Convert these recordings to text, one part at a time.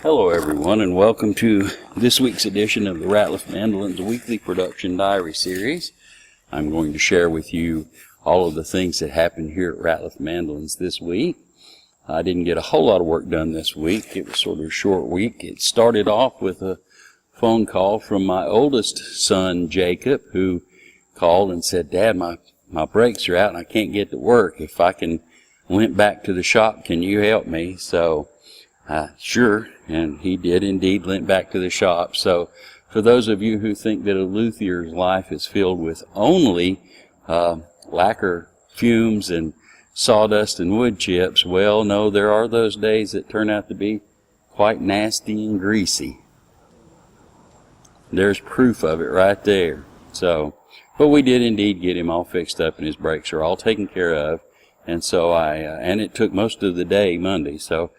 Hello everyone, and welcome to this week's edition of the RATLIFF Mandolins Weekly Production Diary Series. I'm going to share with you all of the things that happened here at RATLIFF Mandolins this week. I didn't get a whole lot of work done this week. It was sort of a short week. It started off with a phone call from my oldest son, Jacob, who called and said, "Dad, my brakes are out and I can't get to work. If I can limp back to the shop, can you help me?" So sure, and he did indeed limp back to the shop. So for those of you who think that a luthier's life is filled with only lacquer fumes and sawdust and wood chips, well, no, there are those days that turn out to be quite nasty and greasy. There's proof of it right there. So, but we did indeed get him all fixed up, and his brakes are all taken care of. And so and it took most of the day Monday. So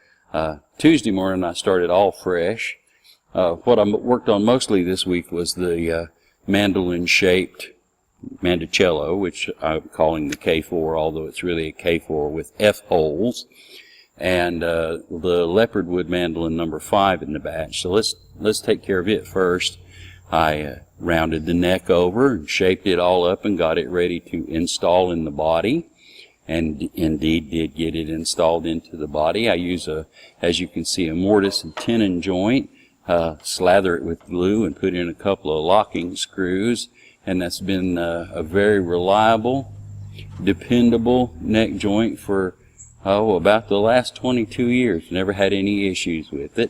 Tuesday morning I started all fresh. What I worked on mostly this week was the mandolin shaped mando-cello, which I'm calling the K4, although it's really a K4 with F holes, and the leopardwood mandolin number 5 in the batch. So let's take care of it first. I rounded the neck over and shaped it all up and got it ready to install in the body, and indeed did get it installed into the body. I use as you can see, a mortise and tenon joint, slather it with glue and put in a couple of locking screws, and that's been a very reliable, dependable neck joint for about the last 22 years. Never had any issues with it.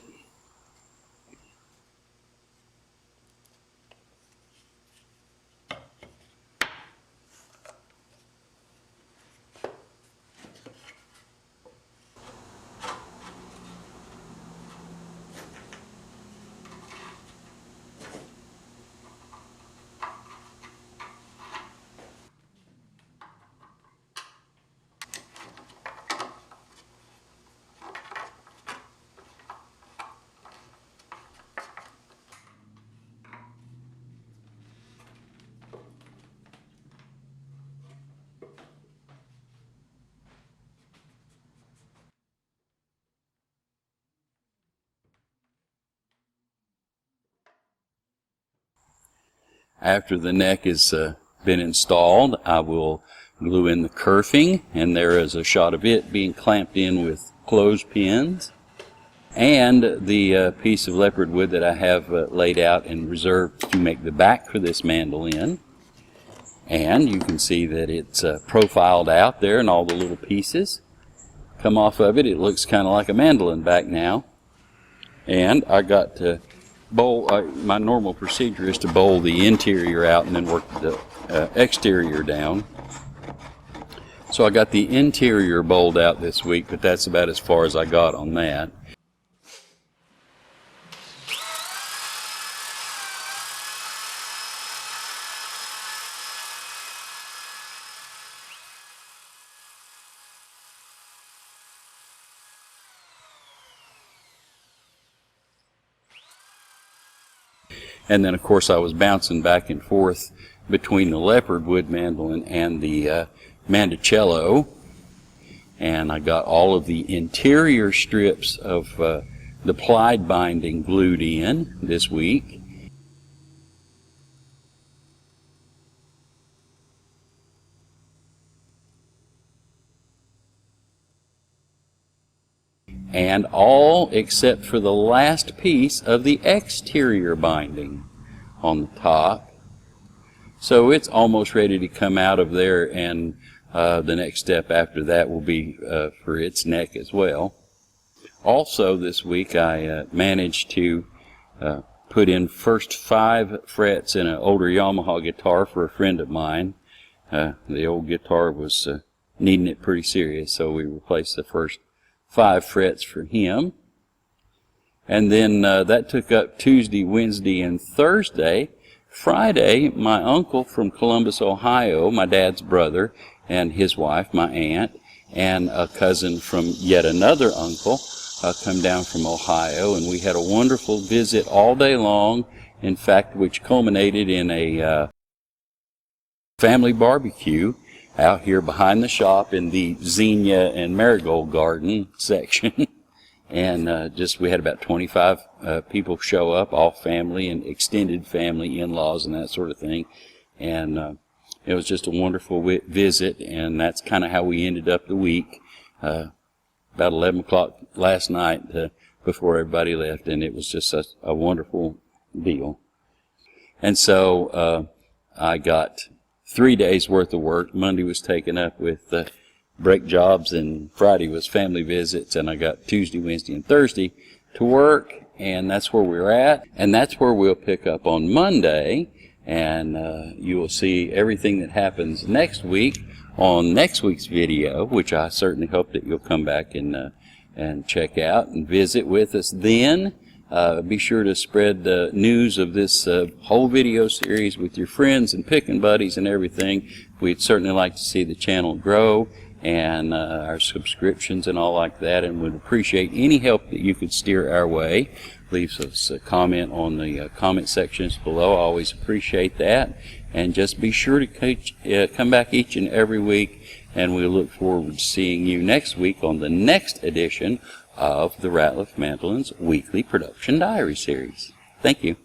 After the neck has been installed, I will glue in the kerfing, and there is a shot of it being clamped in with clothespins, and the piece of leopard wood that I have laid out and reserved to make the back for this mandolin. And you can see that it's profiled out there, and all the little pieces come off of it. It looks kind of like a mandolin back now. And I got to bowl. My normal procedure is to bowl the interior out and then work the exterior down. So I got the interior bowled out this week, but that's about as far as I got on that. And then, of course, I was bouncing back and forth between the leopardwood mandolin and the mando-cello. And I got all of the interior strips of the plied binding glued in this week. And all except for the last piece of the exterior binding on the top. So it's almost ready to come out of there, and the next step after that will be for its neck as well. Also this week I managed to put in first 5 frets in an older Yamaha guitar for a friend of mine. The old guitar was needing it pretty serious, so we replaced the first 5 frets for him. And then that took up Tuesday, Wednesday, and Thursday. Friday, my uncle from Columbus, Ohio, my dad's brother, and his wife, my aunt, and a cousin from yet another uncle come down from Ohio, and we had a wonderful visit all day long, in fact, which culminated in a family barbecue out here behind the shop in the zinnia and marigold garden section. and just we had about 25 people show up, all family and extended family, in-laws and that sort of thing, and it was just a wonderful visit, and that's kind of how we ended up the week. About 11 o'clock last night before everybody left, and it was just a wonderful deal. And so I got 3 days worth of work. Monday was taken up with brake jobs, and Friday was family visits, and I got Tuesday, Wednesday, and Thursday to work, and that's where we're at. And that's where we'll pick up on Monday, and you will see everything that happens next week on next week's video, which I certainly hope that you'll come back and check out and visit with us then. Be sure to spread the news of this whole video series with your friends and picking buddies and everything. We'd certainly like to see the channel grow and our subscriptions and all like that, and would appreciate any help that you could steer our way. Leave us a comment on the comment sections below. I always appreciate that. And just be sure to come back each and every week, and we look forward to seeing you next week on the next edition of the RATLIFF Mandolins Weekly Production Diary Series. Thank you.